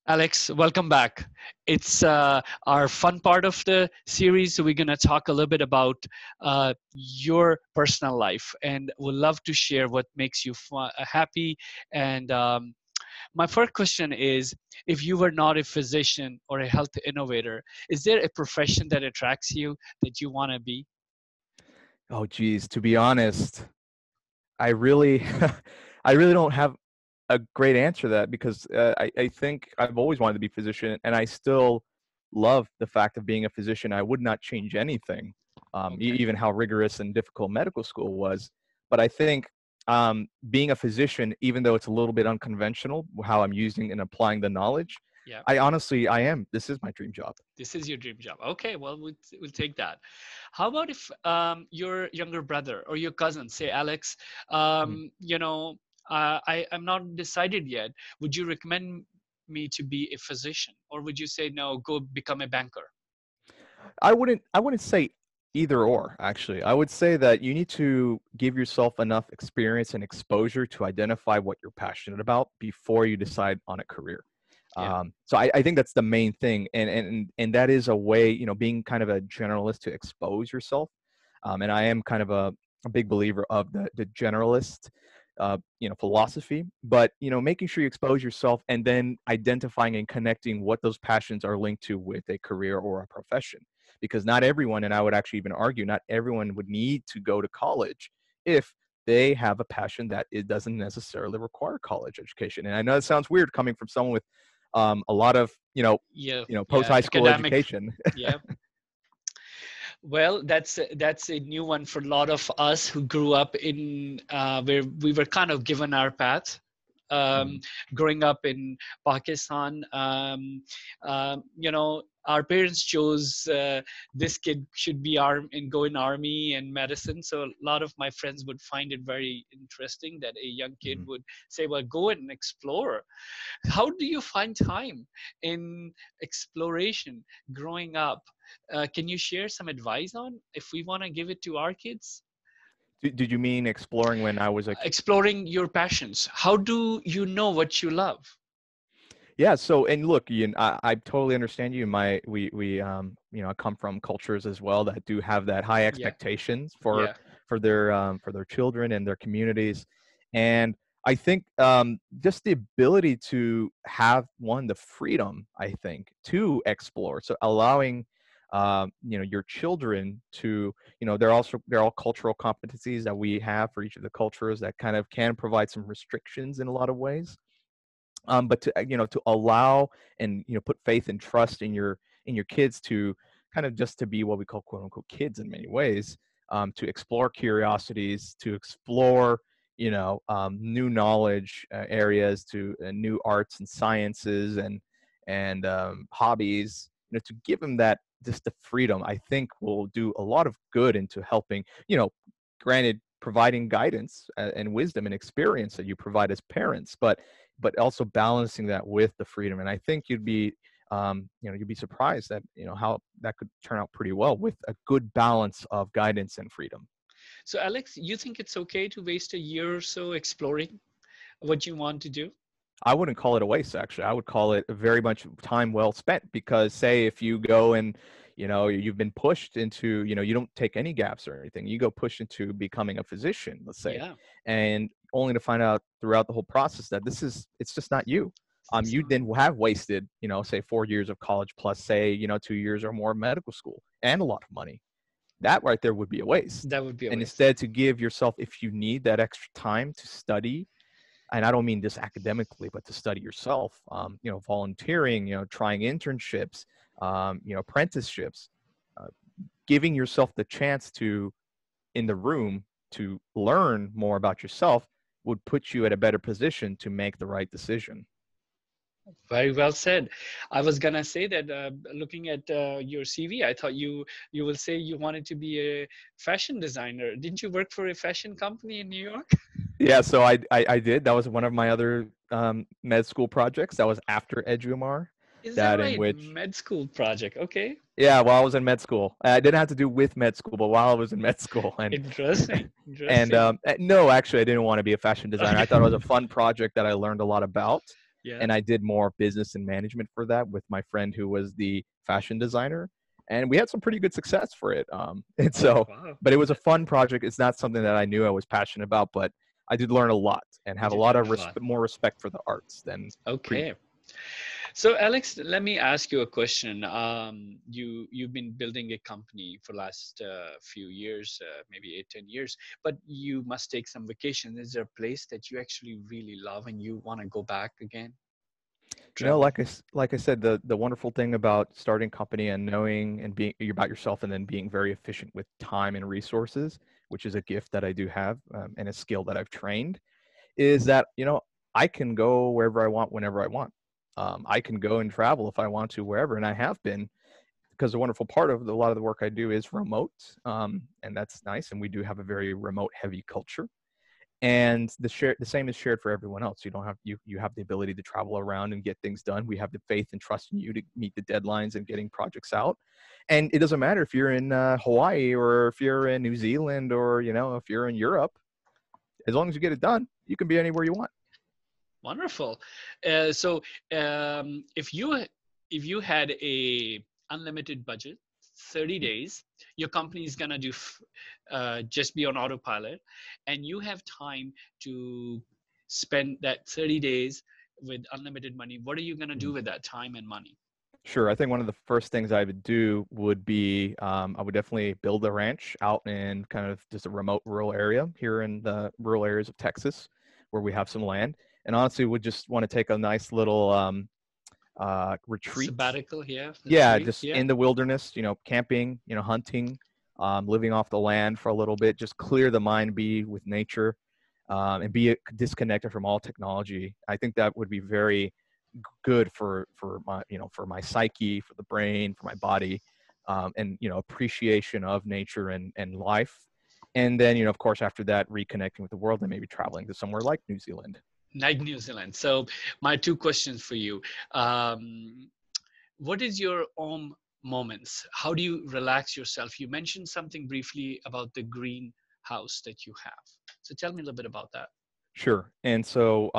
Alex, welcome back. It's our fun part of the series. So we're going to talk a little bit about your personal life, and we'd love to share what makes you happy. And my first question is, if you were not a physician or a health innovator, is there a profession that attracts you that you want to be? Oh, geez. To be honest, I really, I really don't have a great answer to that because I think I've always wanted to be a physician, and I still love the fact of being a physician. I would not change anything, Okay. even how rigorous and difficult medical school was. But I think being a physician, even though it's a little bit unconventional, how I'm using and applying the knowledge, Yeah. I am. This is my dream job. This is your dream job. Okay, well, we'll take that. How about if your younger brother or your cousin, say Alex, Mm. I'm not decided yet. Would you recommend me to be a physician, or would you say no, go become a banker? I wouldn't say either or, actually. I would say that you need to give yourself enough experience and exposure to identify what you're passionate about before you decide on a career. Yeah. So I think that's the main thing, and that is a way, being kind of a generalist to expose yourself. And I am kind of a big believer of the generalist, philosophy. But making sure you expose yourself and then identifying and connecting what those passions are linked to with a career or a profession, because not everyone, and I would actually even argue, not everyone would need to go to college if they have a passion that it doesn't necessarily require college education. And I know it sounds weird coming from someone with a lot of Yeah, post yeah, high school academic. education. Yeah. Well, that's a new one for a lot of us who grew up in where we were kind of given our path. Um, Mm, Growing up in Pakistan, our parents chose this kid should be arm and go in army and medicine. So a lot of my friends would find it very interesting that a young kid mm. would say, "Well, go and explore." How do you find time in exploration growing up? Can you share some advice on if we want to give it to our kids? Did you mean exploring when I was a kid? Exploring your passions. How do you know what you love? Yeah. So, and look, Ian, I totally understand you. I come from cultures as well that do have that high Yeah, expectations yeah, for their children and their communities, and I think just the ability to have the freedom, I think, to explore. So allowing your children to, they're all cultural competencies that we have for each of the cultures that kind of can provide some restrictions in a lot of ways, but to to allow and put faith and trust in your kids to kind of just to be what we call quote unquote kids in many ways, to explore curiosities, to explore new knowledge areas, to new arts and sciences and hobbies, to give them that, just the freedom, I think will do a lot of good into helping, granted providing guidance and wisdom and experience that you provide as parents, but also balancing that with the freedom. And I think you'd be surprised that how that could turn out pretty well with a good balance of guidance and freedom. So, Alex, you think it's okay to waste a year or so exploring what you want to do? I wouldn't call it a waste, actually. I would call it very much time well spent, because say if you go and you've been pushed into, you don't take any gaps or anything, you go push into becoming a physician, let's say, Yeah, and only to find out throughout the whole process that it's just not you. it's You not. then have wasted, say 4 years of college plus, say 2 years or more of medical school and a lot of money. That right there would be a waste. That would be a And waste. instead, to give yourself, if you need that extra time to study, and I don't mean just academically, but to study yourself, volunteering, trying internships, apprenticeships, uh, giving yourself the chance to, in the room, to learn more about yourself would put you at a better position to make the right decision. Very well said. I was gonna say that looking at your CV, I thought you will say you wanted to be a fashion designer. Didn't you work for a fashion company in New York? Yeah, so I did. That was one of my other med school projects. That was after EduMR, Is that that in right? which, Med school project. Okay. yeah, while I was in med school, I didn't have to do with med school, but while I was in med school, Interesting. and Interesting. no, actually, I didn't want to be a fashion designer. I thought it Okay. was a fun project that I learned a lot about. Yeah. and I did more business and management for that with my friend who was the fashion designer, and we had some pretty good success for it. And so, Wow. but it was a fun project. It's not something that I knew I was passionate about, but I did learn a lot and You have a did lot learn of a lot. more respect for the arts than previous. Okay. So Alex, let me ask you a question. You've been building a company for last few years, maybe 8, 10 years, but you must take some vacation. Is there a place that you actually really love and you want to go back again, You know, travel? like I said, the wonderful thing about starting a company and knowing and being about yourself and then being very efficient with time and resources, which is a gift that I do have, and a skill that I've trained, is that, I can go wherever I want whenever I want. I can go and travel if I want to wherever, and I have been, because the wonderful part of a lot of the work I do is remote, and that's nice. And we do have a very remote heavy culture, and the same is shared for everyone else. You have the ability to travel around and get things done. We have the faith and trust in you to meet the deadlines and getting projects out. And it doesn't matter if you're in Hawaii or if you're in New Zealand or if you're in Europe, as long as you get it done, you can be anywhere you want. Wonderful. So if you had a unlimited budget, 30 days, your company is gonna just be on autopilot, and you have time to spend that 30 days with unlimited money. What are you gonna do Mhm. with that time and money? Sure. I think one of the first things I would do would be, I would definitely build a ranch out in kind of just a remote rural area here in the rural areas of Texas where we have some land. And honestly, would just want to take a nice little retreat. Sabbatical here, Yeah, retreat, just yeah. in the wilderness, camping, hunting, living off the land for a little bit, just clear the mind, be with nature, and be disconnected from all technology. I think that would be very good for my psyche, for the brain, for my body, and appreciation of nature and life. And then of course after that, reconnecting with the world and maybe traveling to somewhere like New Zealand. Like New Zealand. So my two questions for you. Um, what is your own moments? How do you relax yourself? You mentioned something briefly about the greenhouse that you have. So tell me a little bit about that. Sure. And so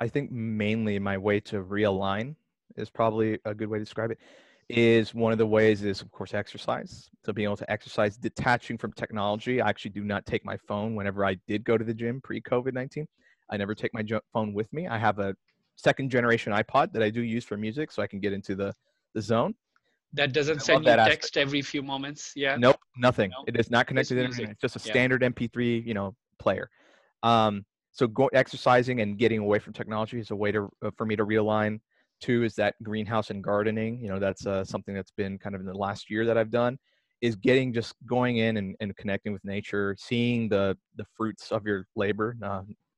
I think mainly my way to realign is probably a good way to describe it. Is one of the ways is of course exercise. So being able to exercise, detaching from technology. I actually do not take my phone whenever I did go to the gym pre-COVID-19. I never take my phone with me. I have a second generation iPod that I do use for music, so I can get into the zone. That doesn't I love send you that aspect. text every few moments. Yeah. Nope, nothing. No, It is not connected just to the music. internet. It's just a Yeah. standard MP3, player. So exercising and getting away from technology is a way to for me to realign. Two is that greenhouse and gardening. That's something that's been kind of in the last year that I've done. Is getting just going in and connecting with nature, seeing the fruits of your labor.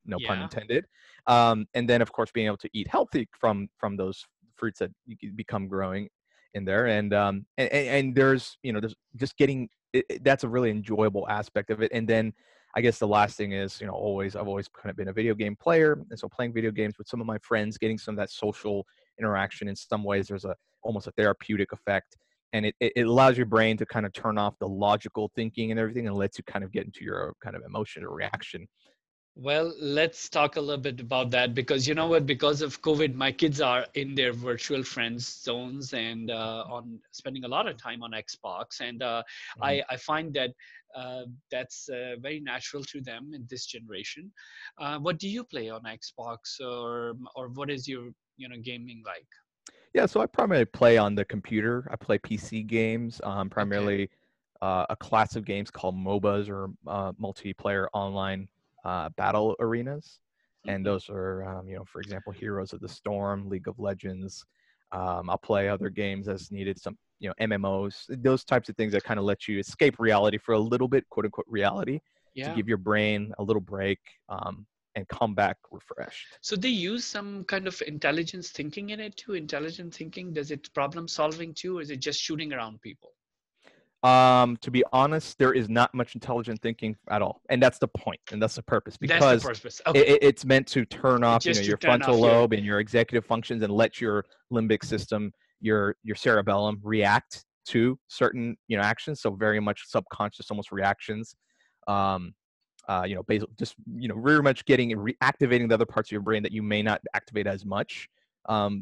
No pun Yeah. intended. And then of course being able to eat healthy from those fruits that you become growing in there. And there's just getting that's a really enjoyable aspect of it. And then I guess the last thing is, I've always kind of been a video game player, and so playing video games with some of my friends, getting some of that social interaction. In some ways, there's almost a therapeutic effect, and it allows your brain to kind of turn off the logical thinking and everything, and lets you kind of get into your kind of emotion or reaction. Well, let's talk a little bit about that because you know what? Because of COVID, my kids are in their virtual friends zones and on spending a lot of time on Xbox, and Mhm. I find that that's very natural to them in this generation. What do you play on Xbox, or what is your gaming like? Yeah, so I primarily play on the computer. I play PC games, Okay. primarily a class of games called MOBAs, or multiplayer online battle arenas. And Hmm. those are, for example, Heroes of the Storm, League of Legends. I'll play other games as needed, some, MMOs, those types of things that kind of let you escape reality for a little bit, quote unquote, reality, to Yeah. give your brain a little break, and come back refreshed. So they use some kind of intelligence thinking in it too. Intelligent thinking, does it problem solving too, or is it just shooting around people? To be honest, there is not much intelligent thinking at all, and that's the point, and that's the purpose, That's the because purpose. Okay. it's meant to turn It's off, just to your turn frontal off your. lobe and your executive functions, and let your limbic system, your cerebellum, react to certain, actions. So very much subconscious, almost reactions. Um, basically, just very much getting activating the other parts of your brain that you may not activate as much.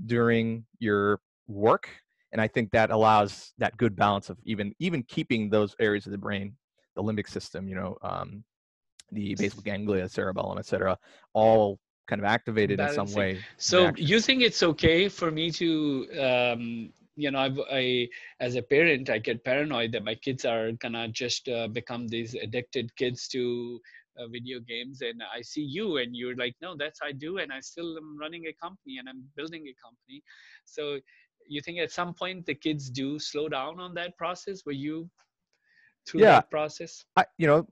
during your work. And I think that allows that good balance of even keeping those areas of the brain, the limbic system, the basal ganglia, cerebellum, et cetera, all kind of activated in some Balancing. way. So Reaction. you think it's okay for me to, as a parent, I get paranoid that my kids are gonna just become these addicted kids to video games, and I see you, and you're like, no, that's I do, and I still am running a company, and I'm building a company. So you think at some point the kids do slow down on that process? Were you through Yeah, that process?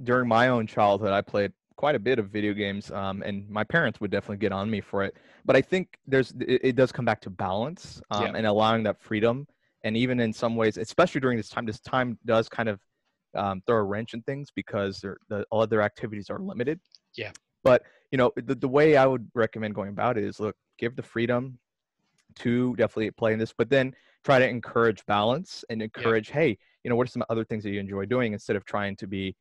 during my own childhood, I played quite a bit of video games, and my parents would definitely get on me for it. But I think it does come back to balance, Yeah, and allowing that freedom. And even in some ways, especially during this time does kind of throw a wrench in things because the other activities are limited. yeah, But the way I would recommend going about it is, look, give the freedom to definitely play in this, but then try to encourage balance and yeah. encourage, hey, what are some other things that you enjoy doing, instead of trying to be,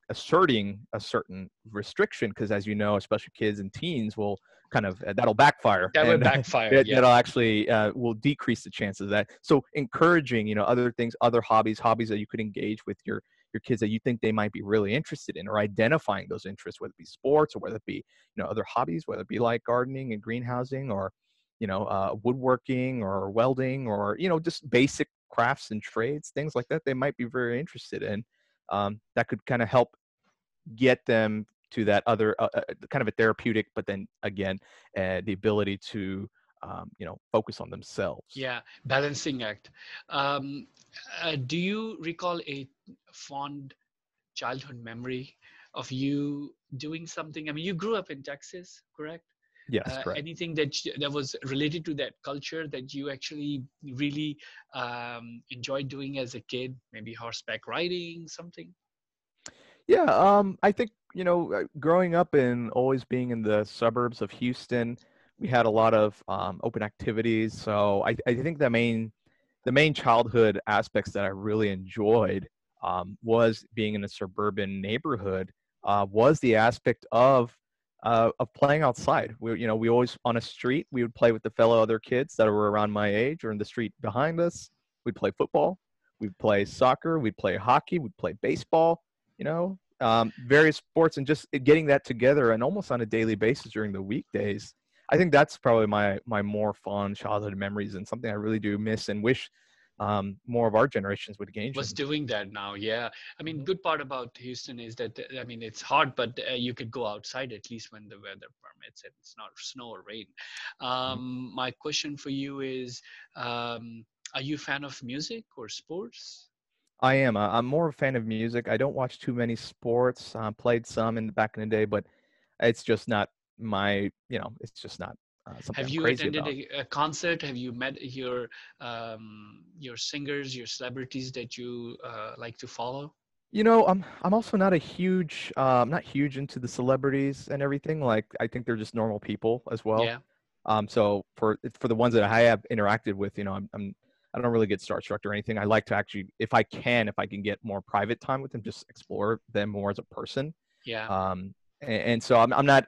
asserting a certain restriction, because as you know, especially kids and teens will kind of that'll backfire, That would and backfire. Yeah, that'll actually will decrease the chances of that. So encouraging, other things, other hobbies that you could engage with your kids that you think they might be really interested in, or identifying those interests, whether it be sports or whether it be other hobbies, whether it be like gardening and greenhousing, or woodworking or welding, or just basic crafts and trades, things like that they might be very interested in. That could kind of help get them to that other kind of a therapeutic, but then again, the ability to focus on themselves. yeah. Balancing act. Um, do you recall a fond childhood memory of you doing something? I mean, you grew up in Texas, correct? Yes, correct. Anything that was related to that culture that you actually really enjoyed doing as a kid? Maybe horseback riding, something. Yeah, I think growing up and always being in the suburbs of Houston, we had a lot of open activities. So I think the main childhood aspects that I really enjoyed was being in a suburban neighborhood. Was the aspect of playing outside. We always on a street. We would play with the fellow other kids that were around my age or in the street behind us. We'd play football. We'd play soccer. We'd play hockey. We'd play baseball. Various sports, and just getting that together and almost on a daily basis during the weekdays. I think that's probably my more fond childhood memories, and something I really do miss and wish more of our generations would engage Was in. doing that now. Yeah, I mean, Mhm. good part about Houston is that, I mean, it's hot, but you could go outside at least when the weather permits and it's not snow or rain. Mhm. My question for you is, are you a fan of music or sports? I am. I'm more of a fan of music. I don't watch too many sports. Played some in back in the day, but it's just not my. It's just not something Have I'm you crazy attended about. a concert? Have you met your singers, your celebrities that you like to follow? I'm also not a huge not huge into the celebrities and everything. Like, I think they're just normal people as well. Yeah, So for the ones that I have interacted with, I don't really get starstruck or anything. I like to actually, if I can get more private time with them, just explore them more as a person. yeah. And so I'm not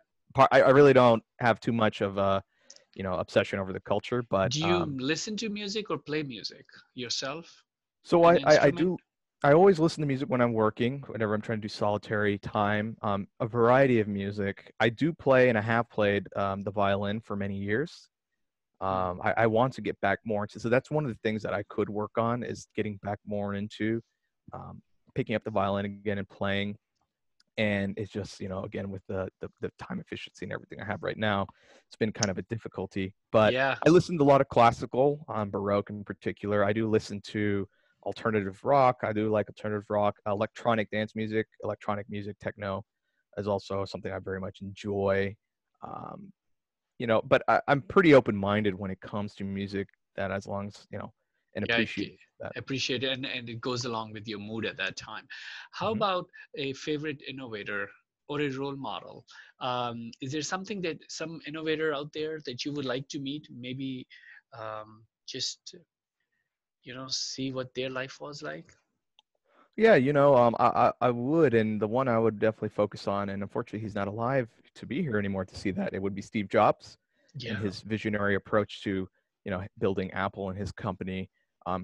I really don't have too much of a obsession over the culture, but Do you listen to music or play music yourself? so An I instrument? do. I always listen to music when I'm working, whenever I'm trying to do solitary time. A variety of music. I do play, and I have played the violin for many years. Hmm. I want to get back more into. So that's one of the things that I could work on, is getting back more into um, picking up the violin again and playing. And it's just, again, with the time efficiency and everything I have right now, it's been kind of a difficulty. But Yeah, I listened to a lot of classical, Baroque in particular. I do listen to alternative rock. I do like alternative rock, electronic dance music, electronic music, techno is also something I very much enjoy. um, but I'm pretty open-minded when it comes to music, that as long as and yeah, appreciate that. appreciate it, and it goes along with your mood at that time. How Mhm. about a favorite innovator or a role model? Is there something that some innovator out there that you would like to meet? Maybe just see what their life was like. Yeah, I would, and the one I would definitely focus on, and unfortunately he's not alive to be here anymore to see that, it would be Steve Jobs. and Yeah. his visionary approach to, building Apple and his company.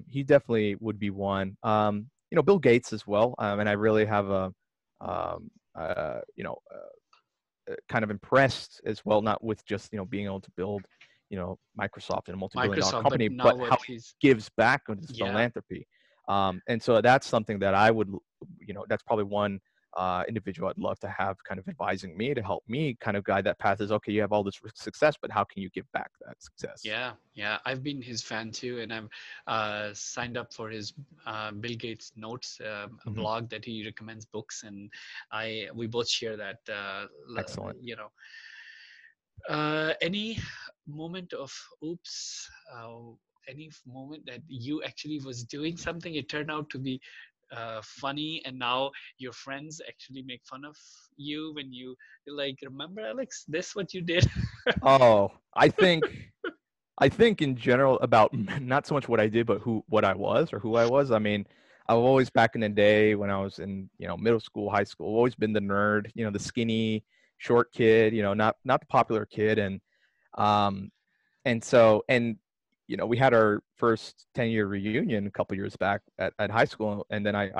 He definitely would be one. Bill Gates as well. And I really have um, uh, you know, kind of impressed as well, not with just, being able to build, Microsoft and a multi-billion dollar Microsoft, but company, now but what how he's, he gives back on his yeah, philanthropy. And so that's something that I would, that's probably one individual I'd love to have kind of advising me to help me kind of guide that path is, okay, you have all this success, but how can you give back that success? yeah, yeah. I've been his fan too, and I've signed up for his Bill Gates Notes, a Hmm. blog that he recommends books, and we both share that. Excellent. You know, any moment of oops, any moment that you actually was doing something, it turned out to be funny, and now your friends actually make fun of you when you're like, remember, Alex, this what you did? Oh, I think in general about not so much what I did, but what I was or who I was. I mean, I've always back in the day when I was in, middle school, high school, always been the nerd, the skinny, short kid, not the popular kid. Um, and we had our first 10-year reunion a couple years back at high school, and then I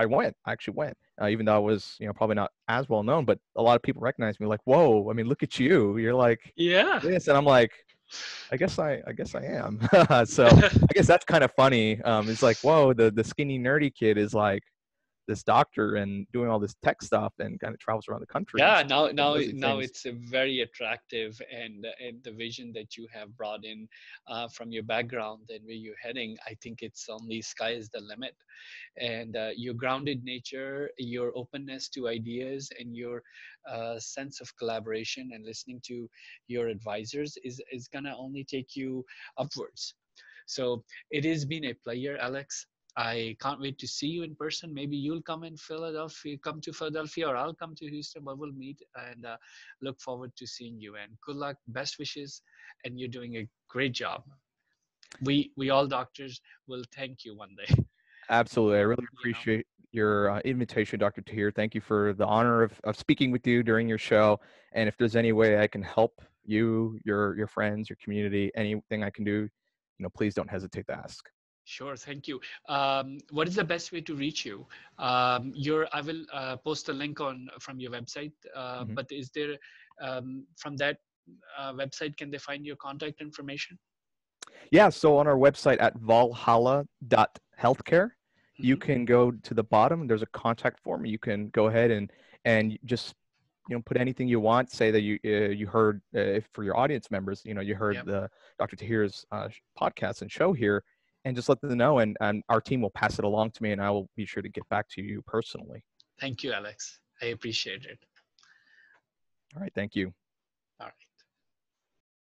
actually went, even though I was, probably not as well known, but a lot of people recognized me like, whoa, I mean, look at you, you're like Yeah. this, and I'm like, I guess I am. So I guess that's kind of funny. It's like, whoa, the skinny nerdy kid is like this doctor and doing all this tech stuff and kind of travels around the country and Yeah, stuff now and now does these now things. it's a very attractive, and the vision that you have brought in from your background and where you're heading, I think it's only sky is the limit. And your grounded nature, your openness to ideas, and your sense of collaboration and listening to your advisors is gonna only take you upwards. So it has been a pleasure, Alex. I can't wait to see you in person. Maybe you'll come to Philadelphia, or I'll come to Houston, but we'll meet, and look forward to seeing you. And good luck, best wishes, and you're doing a great job. We all doctors will thank you one day. Absolutely. I really You know, appreciate your invitation, Dr. Tahir. Thank you for the honor of speaking with you during your show. And if there's any way I can help you, your friends, your community, anything I can do, please don't hesitate to ask. sure, thank you. What is the best way to reach you? I will post a link on from your website. Mhm. But is there from that website, can they find your contact information? Yeah, so on our website at valhalla.healthcare, you Hmm. can go to the bottom. There's a contact form. You can go ahead and just put anything you want. Say that you heard if for your audience members, you heard Yep. the Dr. Tahir's podcast and show here, and just let them know, and our team will pass it along to me, and I will be sure to get back to you personally. Thank you, Alex. I appreciate it. All right, thank you. All right.